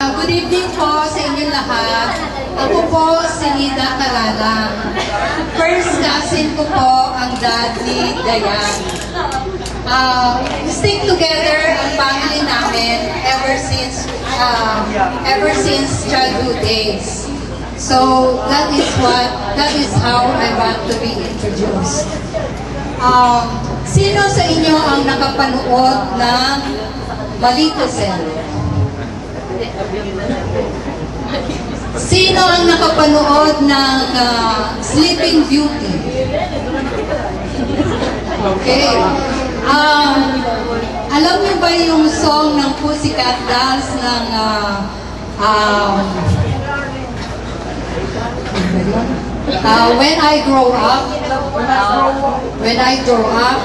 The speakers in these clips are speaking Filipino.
Good evening po sa inyong lahat. Ako po si Nida Calalang. First cousin ko po ang dad ni Dayan. Stick together ang family namin ever since childhood days. So that is how I want to be introduced. Sino sa inyo ang nakapanood ng Maleficent? Sino ang nakapanood ng Sleeping Beauty? Okay. Alam niyo ba yung song ng Pussycat Dolls ng When I Grow Up? When I Grow Up?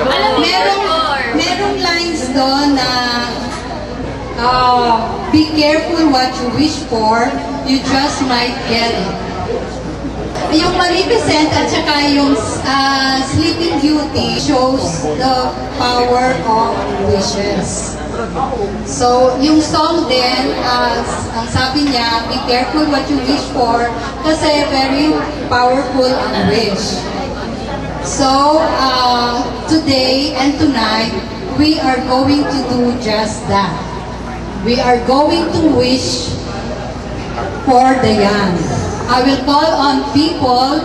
Merong lines doon na be careful what you wish for, you just might get it. Yung Maleficent at saka yung Sleeping Beauty shows the power of wishes. So, yung song din, ang sabi niya, be careful what you wish for kasi very powerful ang wish. So, today and tonight, we are going to do just that. We are going to wish for Dayan. I will call on people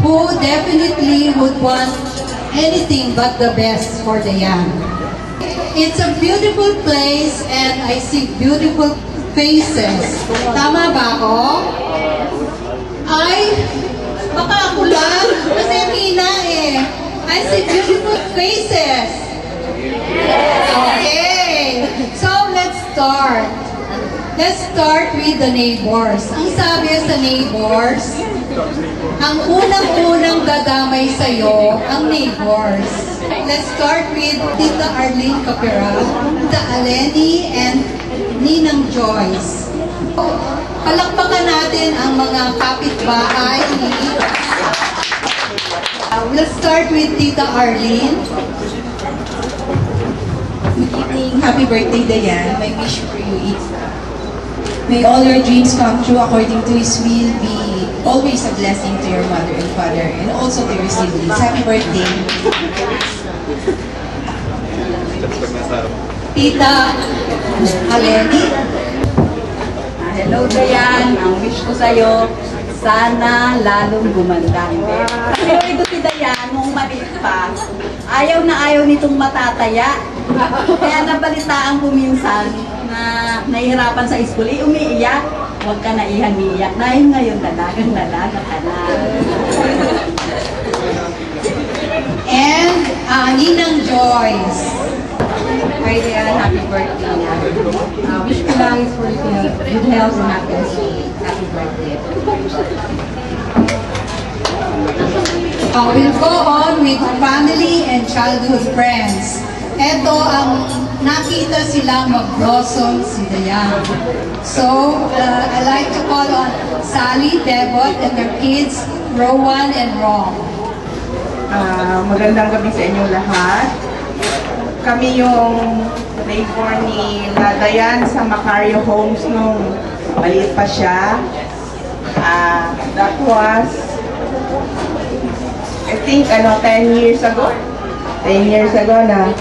who definitely would want anything but the best for Dayan. It's a beautiful place and I see beautiful faces. Tama ba ako? Ay, baka ako lang. Kasi hina eh. I see beautiful faces. Okay. So, let's start. Let's start with the neighbors. Ang sabi sa neighbors, ang unang-unang dadamay sa'yo, ang neighbors. Let's start with Tita Arlene Capera, Tita Aleni, and Ninang Joyce. Palakpakan natin ang mga kapitbahay. Let's start with Tita Arlene. Good evening. Happy birthday, Dayan. My wish for you is, may all your dreams come true according to His will. Be always a blessing to your mother and father and also to your siblings. Happy birthday. Tita Aleni. Hello, Dayan. Ang wish ko sa'yo, sana lalong gumanda. Kasi ito si Dayan, nung maliit pa, ayaw na ayaw nitong matataya. Kaya nabalitaan ko minsan na nahihirapan sa school, umiiyak. Huwag ka na iyan-iyak. Dahil ngayon, dalagang-dalaga ka na. And Ninang Joyce. Hi, Dayan. Happy birthday. Wish ko lang is for good health and happiness. Happy birthday. We'll go on with family and childhood friends. Ito ang nakita silang mag-blossom si Dayan. So, I'd like to call on Sally, Devot, and their kids, Rowan and Rom. Magandang gabi sa inyong lahat. Kami yung neighbor ni Dayan sa Macario Homes nung maliit pa siya. That was, I think, 10 years ago. 10 years ago na.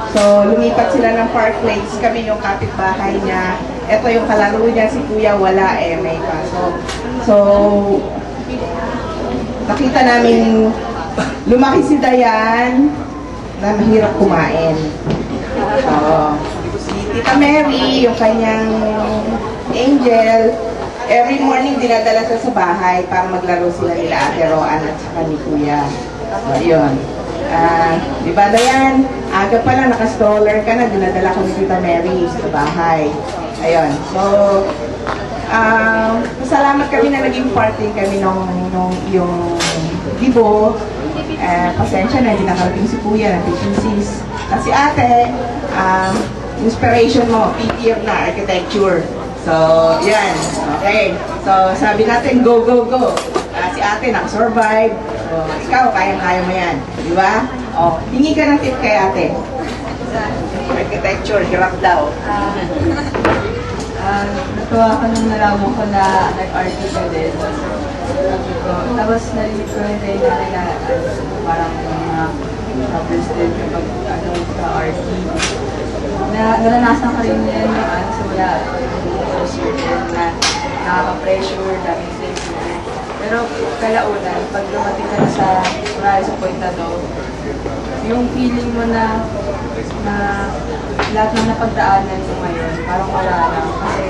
So, lumipat sila ng Park Place. Kami yung kapitbahay niya. Ito yung kalaro niya, si Kuya wala eh, may pasok. So, nakita namin lumaki si Dayan na mahirap kumain. Si Tita Mary, yung kanyang angel, every morning dinadala sa bahay para maglaro sila nila Ate Roan at saka ni Kuya. So, yun. Diba Dayan? Aga pa lang, naka-stroller ka na, dinadala ko ni Tita Mary sa bahay. Ayun. So, masalamat kami na naging party kami nung yung libo. Pasensya na, hindi nakarating si Kuya, na-thesis. Kasi ate, inspiration mo, PPF na, architecture. So, yan. Okay. So, sabi natin, go, go, go. Si ate, nakasurvive. So, ikaw, kaya-kaya mo yan. Di ba? O, hingi ka ng tip kay ate. Architecture, grab daw. Natuwa ko nung nalaman ko na nag-RT ka din. Tapos narinig ko rin na parang mga problems din kapag sa RT. Naranasan ka rin yan yung simula na nakaka-pressure, daming sensitive. Pero kalaunan, pag dumating ka na sa point na to, yung feeling mo na lahat ng napagdaanan mo ngayon, parang wala lang. Kasi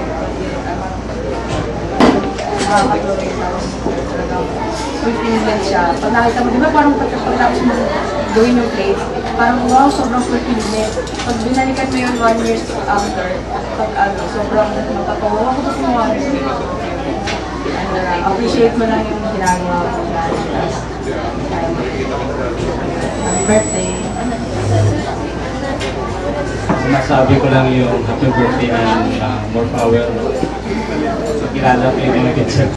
nakakatuloy, tapos talagang fulfillment siya. Pag nakita mo, di ba parang pagkatapos mo gawin yung plates, parang wow, sobrang fulfillment. Pag binalikan mo yun 1 year after, sobrang mapatawa ako sa gumawa ng plates. Appreciate mo lang yung ginagawa mo. Happy birthday. Sinasabi ko lang yung happy birthday and more power. So, kilala ko yung picture.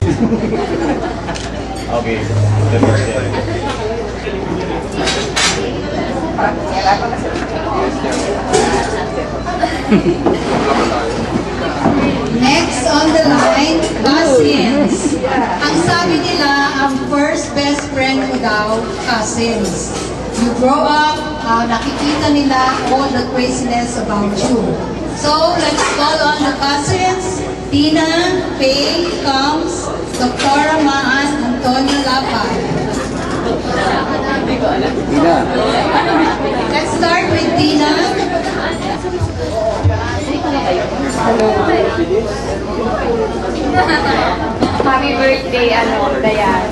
Okay, happy birthday. Next on the line, cousins. Ang sabi nila, ang first best friend mo daw, cousins. You grow up, nakikita nila all the craziness about you. So, let's call on the cousins. Tina, Faye, Combs, Dr. Maan, Antonio Lapay. Tina. Let's start with Tina. Happy birthday, Dayan.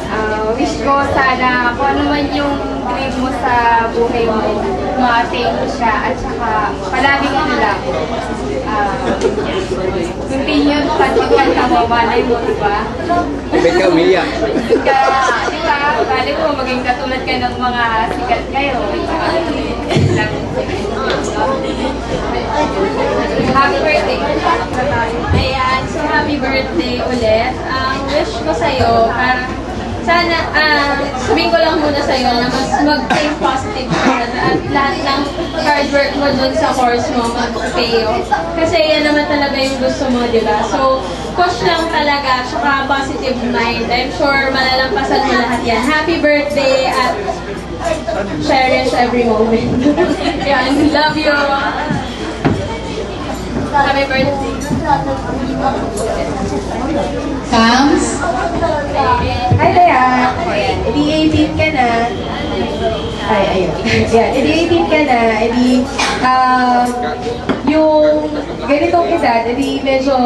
Wish ko sana kung ano man yung dream mo sa buhay mo, ma-attain mo siya at saka palaging ito lang. Continue to pagkakanta mo, malay mo, diba? Ibig ka umiyak. Diba? Bali mo, maging katulad ka ng mga sikat kayo. Happy birthday! Ayan, so happy birthday ulit. Ang wish ko sa'yo, sana, sabihin ko lang muna sa'yo na mas mag-think positive ka at lahat ng hard work mo dun sa course mo mag-pay off. Kasi yan naman talaga yung gusto mo, di ba? So, push lang talaga, saka positive mind. I'm sure malalampasan mo lahat yan. Happy birthday at cherish every moment. Yan, love you! Happy birthday! Combs. Hi, Dayan! Edi 18 ka na. Ay, ayun. Yan, edi 18 ka na. Edi, yung ganitong edad, edi medyo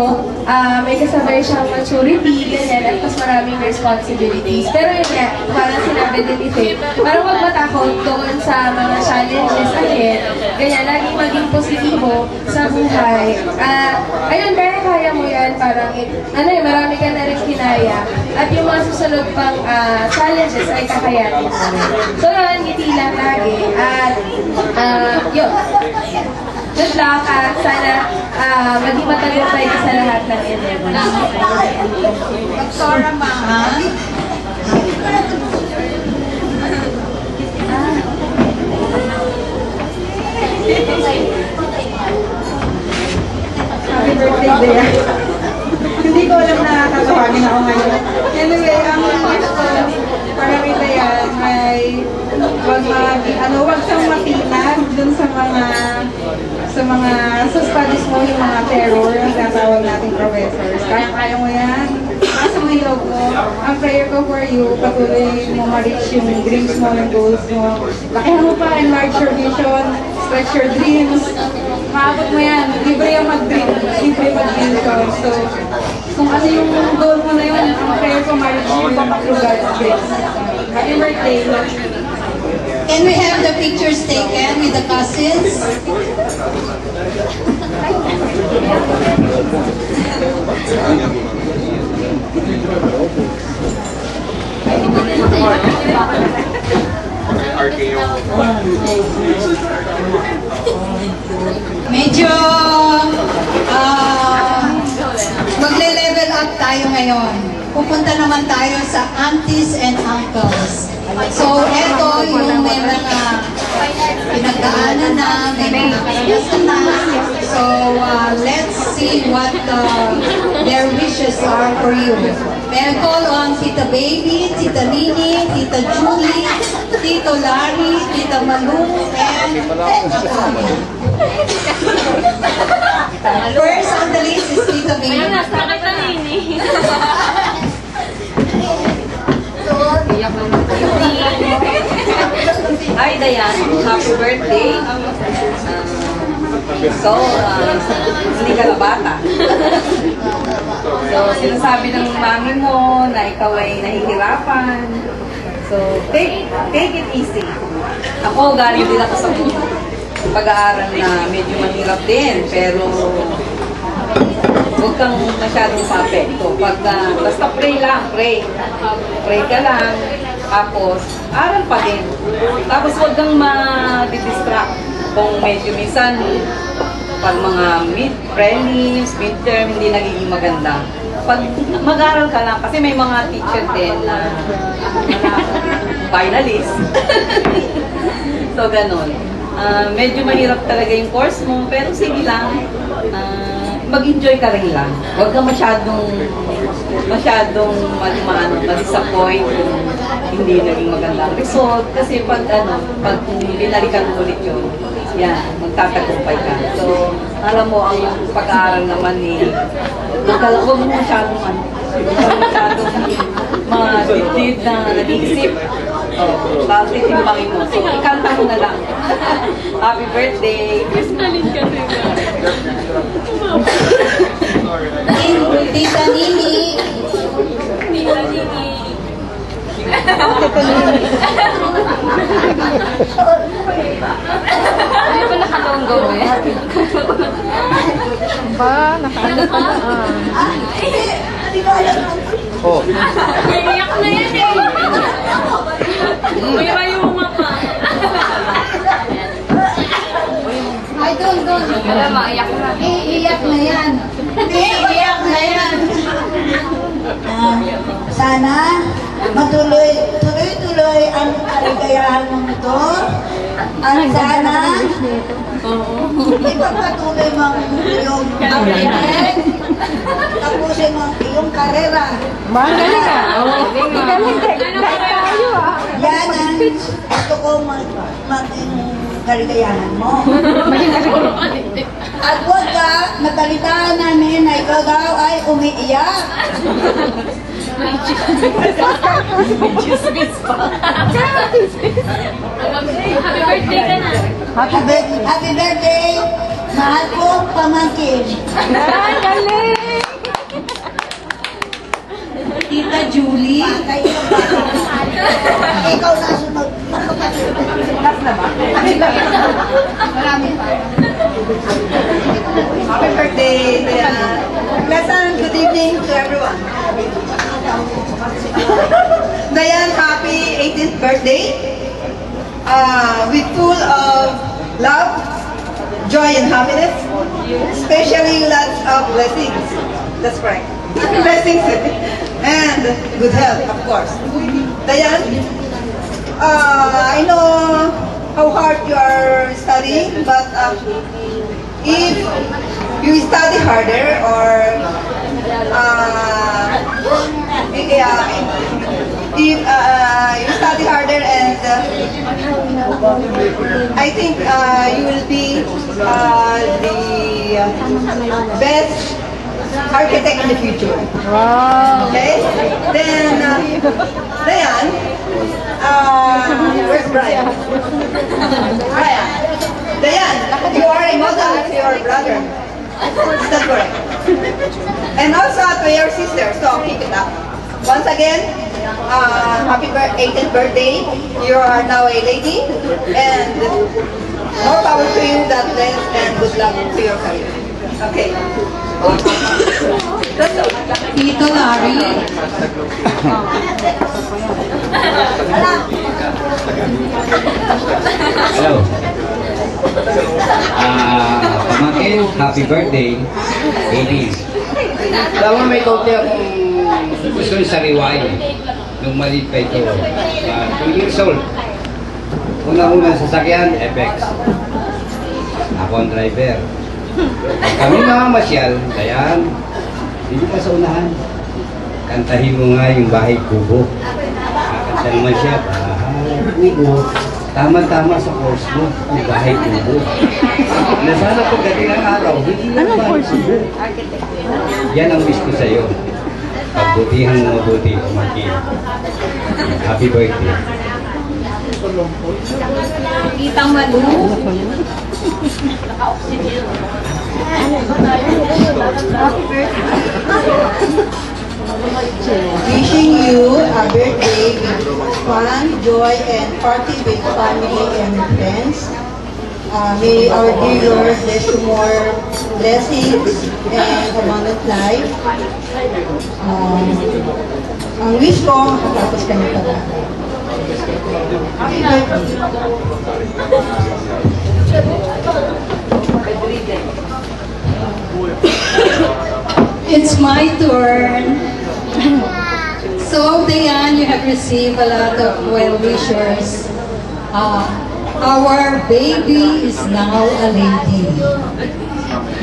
may kasabay siyang maturity, ganyan, at mas maraming responsibilities. Pero yun nga, parang sinabi din ni Faye, parang huwag matakot doon sa mga challenges ahead. Ganyan, laging maging positibo sa buhay. Ayun, kaya mo yan, parang, marami ka na rin kinaya. At yung mga susunod pang challenges ay kakayanin mo. So yun, ngiti lang lagi. At, yun. Good luck at sana maging matagumpay ka sa lahat ng endeavor. Dr. Maan. Happy birthday, Bea. Hindi ko alam na tatawagin ako ngayon. Anyway, ang wish ko para kay Dayan ay wag siyang matinag dun sa studies mo, yung mga terror, ang tatawag nating professors. Kaya mo yan. Nasa mahilog mo. Ang prayer ko for you, patuloy mo ma-reach yung dreams mo, yung goals mo. Lakihan mo pa, enlarge your vision, stretch your dreams. Maabot mo yan. Libre yung mag-dream. Libre mag-dream ko. So, kung ano yung goal mo na yun, ang prayer ko, ma-reach yung through God's grace. Happy birthday. Can we have the pictures taken with the cousins? Medyo magle-level up tayo ngayon. Pupunta naman tayo sa aunties and uncles. So, eto yung may mga pinagdaanan namin. So, let's see what their wishes are for you. May I call on Tita Baby, Tita Nini, Tita Julie, Tito Larry, Tita Malu, and first on the list is Tita Baby. Ayun na, sa kita Nini. Hi, Dayan. Happy birthday. Hindi ka na bata. So, sinasabi ng mami mo na ikaw ay nahihirapan. So, take it easy. Ako, galing din ako sa pag-aaral na medyo mahirap din. Pero, huwag kang masyadong sa-apekto. Basta pray lang, pray. Pray ka lang. Tapos, aral pa din. Tapos, huwag kang ma-distract. Kung medyo minsan, pag mga prelims, midterm, hindi nagiging maganda. Pag mag-aral ka lang, kasi may mga teacher din na finalist. So, ganun. Medyo mahirap talaga yung course mo, pero sige lang. Mag-enjoy ka rin lang. Huwag kang masyadong ma-disappoint kung hindi naging magandang result. Kasi pag binalikan mo ulit yun, yan, magtatagumpay ka. So, alam mo, ang pag-aaral naman huwag mo masyadong ma-dip na nag-iisip. Bakit timbangin mo? So, ikanta mo na lang. Happy birthday! Kristalin ka rin. Tita Nini. Tita Nini. Ano ba nakalonggo eh? Ano ba? Oh. Iiyak na yan eh. Uy, ba yung mama? Ay, doon. Wala, maiyak na. Iiyak na yan. Iiyak na yan. Sana tuloy-tuloy ang kaligayahan mo ito. At sana ipagpatuloy mo ang iyong pag-ibig. Tapusin mo ang iyong karera. Magaling ka. Magaling tayo ah. Yan ang gusto ko maging kaligayahan mo. At huwag ka magkalitaan namin na ikaw daw ay umiiyak. May chismis pa. Happy birthday ka na. Happy birthday, mahal kong pamangkin. Ay, galing! Tita Julie. Ikaw na sunod. Last na ba? Marami pa. Happy birthday, Dayan. Pleasant good evening to everyone. Dayan, happy 18th birthday. With full of love, joy, and happiness. Especially lots of blessings. That's right. Blessings and good health, of course. Dayan, I know how hard you are studying, but if you study harder or if you study harder and I think you will be the best architect in the future. Wow! Okay? Then, Dayan, where's Brian? Brian. Dayan, you are a model to your brother. Is that correct? And also to your sister, so keep it up. Once again, happy 18th birthday. You are now a lady, and more power to you, God bless, and good luck to your career. Okay. Tito Larry. Hello. Pamangkin, happy birthday. 80s. Tama, may kaunti akong gusto yung sariwain. Nung maliit pa ito. 2 years old. Unang-unang sasakyan, FX. Ako ang driver. Pag kami mamamasyal, Dayan, hindi ka sa unahan. Kantahin mo nga yung Bahay Kubo. Kakanta naman siya, Bahay Kubo. Tama-tama sa course mo, yung Bahay Kubo. Na sana pagdating ng araw, hindi na Bahay Kubo. Yan ang wish ko sa'yo. Pagbutihan mo mabuti, Maki. Happy birthday. Kitang Malu. Wishing you a birthday with fun, joy, and party with family and friends. May our dear Lord bless you more blessings and abundant life. Ang wish ko, tapos kami pala. Happy birthday. It's my turn. So, Dayan, you have received a lot of well wishers. Our baby is now a lady.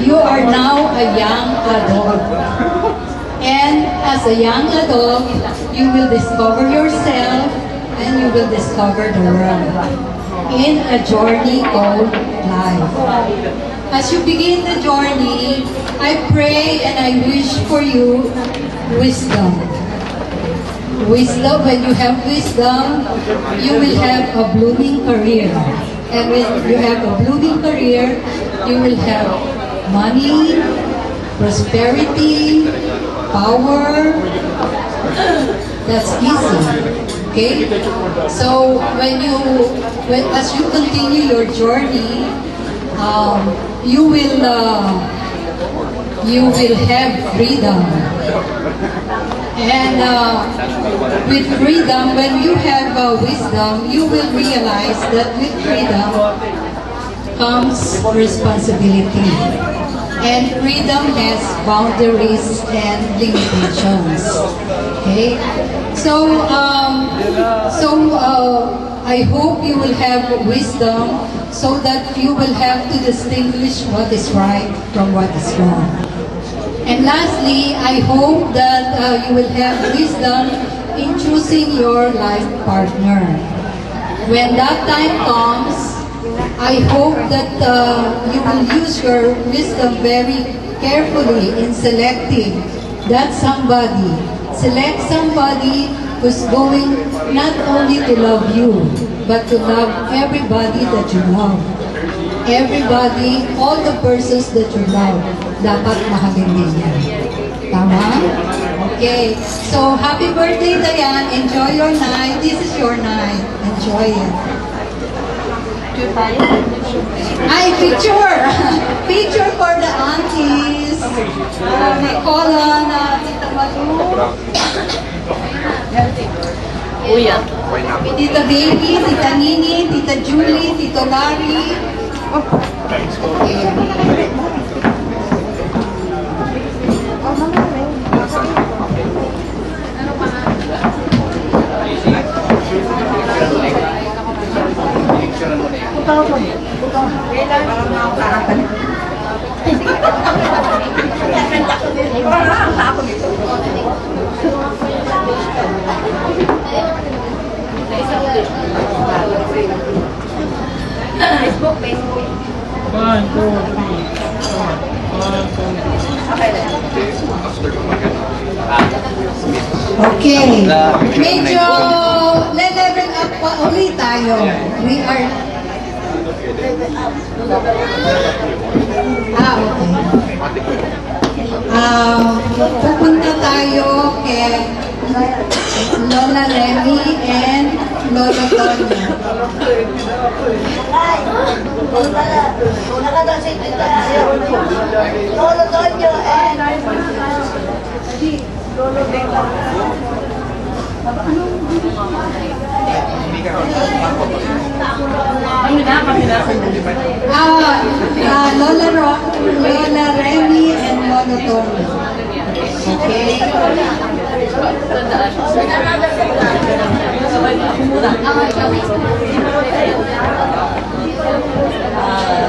You are now a young adult. And as a young adult, you will discover yourself and you will discover the world in a journey called life. As you begin the journey, I pray and I wish for you wisdom. Wisdom, when you have wisdom, you will have a blooming career. And when you have a blooming career, you will have money, prosperity, power. That's easy. Okay? So as you continue your journey, you will have freedom. And with freedom, when you have wisdom, you will realize that with freedom comes responsibility. And freedom has boundaries and limitations. Okay? So I hope you will have wisdom so that you will have to distinguish what is right from what is wrong. And lastly, I hope that you will have wisdom in choosing your life partner. When that time comes, I hope that you will use your wisdom very carefully in selecting that somebody. Select somebody who's going not only to love you, but to love everybody that you love. Everybody, all the persons that you love, dapat mahalin din yan. Tama? Okay. So, happy birthday, Dayan. Enjoy your night. This is your night. Enjoy it. Ay, picture! Picture for the aunties. May kola na Tita Malu. Tita Baby, Tita Nini, Tita Julie, Tito Larry. Okay. Okay. Medyo level up pa ulit tayo. We are... okay. Pupunta tayo kay Lola Remy and Lola Tonya. Lolo Tonyo and Lolo Bella. Lola Remy and Lola Tonya. Okay.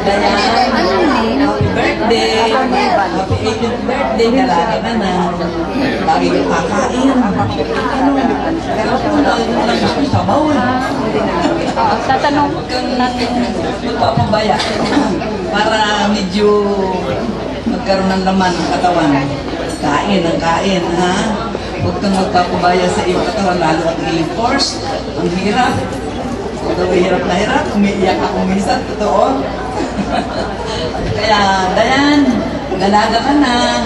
Dayan, happy birthday! Happy 18th birthday! Dalaga na na. Lagi kang kakain. Pero kung lagi mo lang gusto sabaw Tatanong magpapabaya para medyo magkaroon ng laman ng katawan. Kain ang kain, ha? Huwag kang magpapabaya sa iyong katawan, lalo at iyong force. Ang hirap. Although hirap na hirap, umiiyak ako minsan, totoo. Kaya, Dayan, dalaga ka na.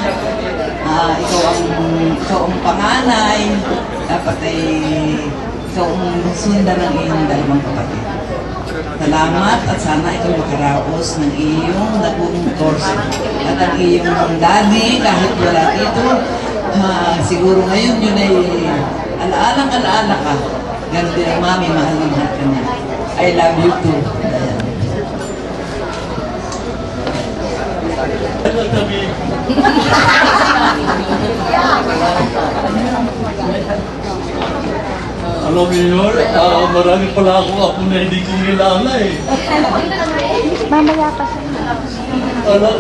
Ikaw ang panganay. Dapat ay ikaw ang sundan ng iyong dalawang kapatid. Salamat at sana ikaw makaraos ng iyong nagong course. At ang iyong daddy, kahit wala dito, siguro ngayon yun ay alaalang-alaala ka. Ganun din ang mami, mahal na mahal ka niya. I love you too. Alam niyo, marami pala akong apo na hindi ko nilala eh. Mamaya pa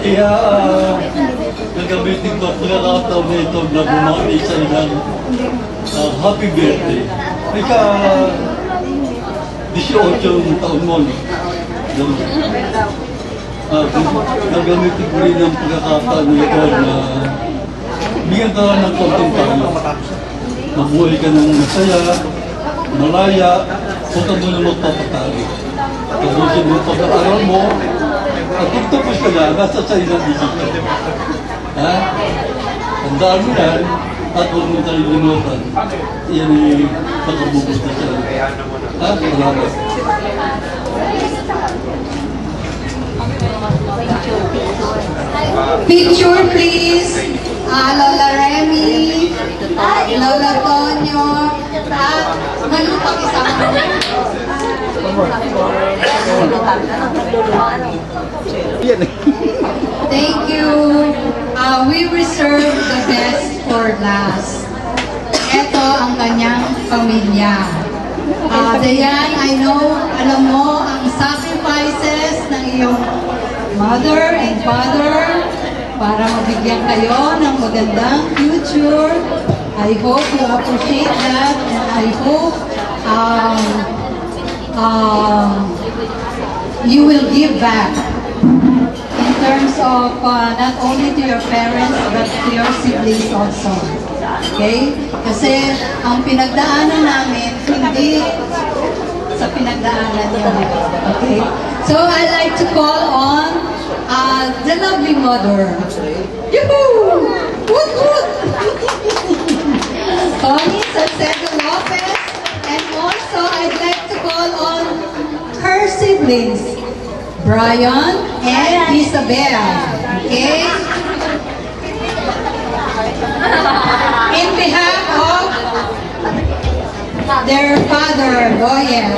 siya. Nagamitin ko ang pagkakataon na ito na bumati sa ilang happy birthday. Ika, 18 taon mo. Nagamitin ko rin ang pagkakataon na ito na bigyan ka ng konting payo. Mabuhay ka ng masaya, malaya, huwag ka muna magpapatali. Tapusin mo pag-aaral mo, at kung tapos ka na, nasa sa'yo ng decision. Ha? Tandaan mo yan, at huwag mo tayo limutan. Yan ay pagkabubuti sa'yo. Ha? Salamat. Picture please. Lola Remy, Lola Tonyo, at malupang isama. Thank you. We reserve the best for last. Ito ang kanyang pamilya. Dayan, I know, alam mo ang sacrifices ng iyong mother and father para mabigyan kayo ng magandang future. I hope you appreciate that, and I hope you will give back in terms of not only to your parents but to your siblings also. Okay? Kasi ang pinagdaanan namin hindi sa pinagdaanan niyo. Okay? So I'd like to call on the lovely mother. Yoo-hoo! Woot woot! Tony Salcedo Lopez, and also I'd like to call on her siblings, Brian and Isabel. Okay? In behalf of their father, Boyen.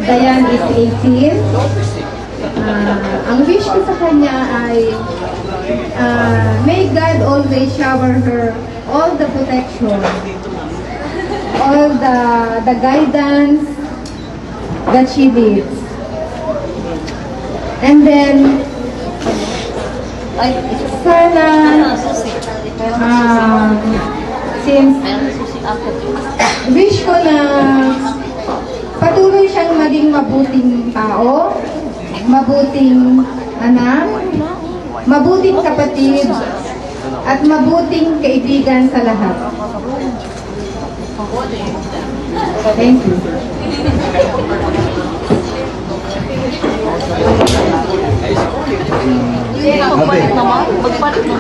Dayan is 18. Ang wish ko sa kanya ay may God always shower her all the protection, all the guidance that she needs. And then, sana since wish ko na patuloy siyang maging mabuting tao, mabuting anak, mabuting kapatid, at mabuting kaibigan sa lahat. Thank you.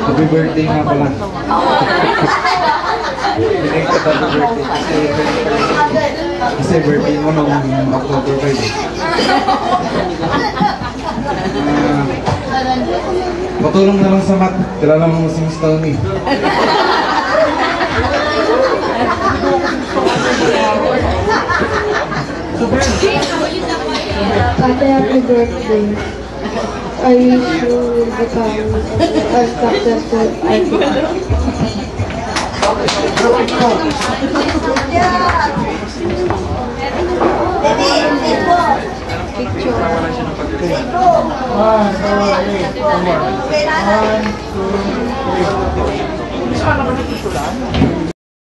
Happy birthday nga pala. Kasi birthday mo nung October 5. Patulong na lang sa mat. Kilala mo si Miss Tony. Happy birthday. I wish you will become a successful artist. Picture.